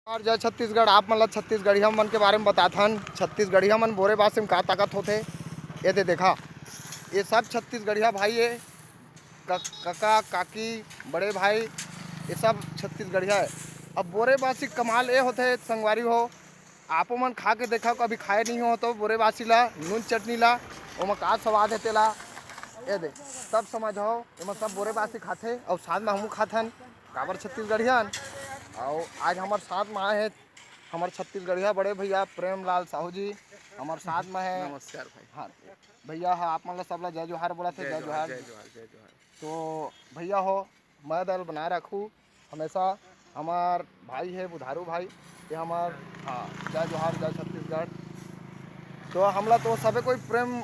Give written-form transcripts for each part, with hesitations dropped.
और जय छत्तीसगढ़। आप मतलब छत्तीसगढ़िया मन के बारे में बताथन। छत्तीसगढ़िया मन बोरे बात में का ताकत होते ये दे देखा। ये सब छत्तीसगढ़िया भाई है, काका काकी बड़े भाई, ये सब छत्तीसगढ़िया है। अब बोरे बासी कमाल ये होते संगवारी हो, आपो मन खा के देखा, कभी खाए नहीं हो तो बोरे बासी ला नून चटनी ला ओमा का स्वाद है तेला ये दे सब समझ हो। एमा सब बोरे बासी खाते और साथ में हमू खाथन काबर छत्तीसगढ़ियन। और आज हमारे साथ में आए हैं हमारे छत्तीसगढ़िया बड़े भैया प्रेमलाल साहू जी हमारे साथ में है। नमस्कार भाई। हाँ भैया, हाँ आप मतलब सब ला जय जोहार बोला थे। जय जोहार जय जोहार जय जोहार। तो भैया हो, मैं दल बनाए रखूँ हमेशा। हमार भाई है बुधारू भाई, ये हमार हाँ जय जोहार जय छत्तीसगढ़। तो हमला तो सबे कोई प्रेम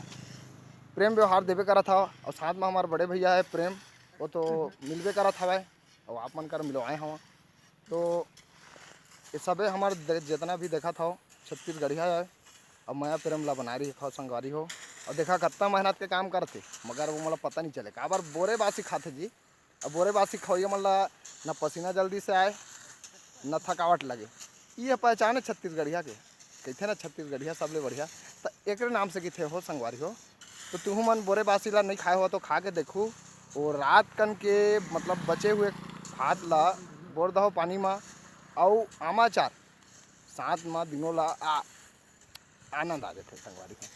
प्रेम व्यवहार देवे करा था। और साथ में हमारे बड़े भैया है प्रेम, वो तो मिलवे करा था भाई, और आप मन कर मिलवाए हम। तो ये सबे हमारे जितना भी देखा था छत्तीसगढ़िया है। अब मैं प्रेम ला बना रही खाओ संगवारी हो। और देखा कितना मेहनत के काम करते, मगर वो मतलब पता नहीं चले काबर बोरे बासी खाते जी। अब बोरे बासी खाइए मतलब न पसीना जल्दी से आए न थकावट लगे। ये पहचान है छत्तीसगढ़िया के, कहते ना छत्तीसगढ़िया सबले बढ़िया। तो एक नाम से किथे हो संगवारी हो। तो तुहू मन बोरे बासी ला नहीं खाए हो तो खा के देखू। और रात कन के मतलब बचे हुए भात ला बोर दहो पानी में और आमाचार साथ में दिनों ला आनंद आ जाते संगवारी को।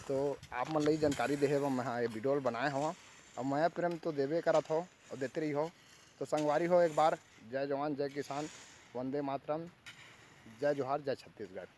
तो आप मन लई जानकारी देहे मैं ये वीडियो बनाए हवा और मैं प्रेम तो देवे करत हो और देते रही हो। तो संगवारी हो एक बार जय जवान जय किसान, वंदे मातरम, जय जोहार जय छत्तीसगढ़।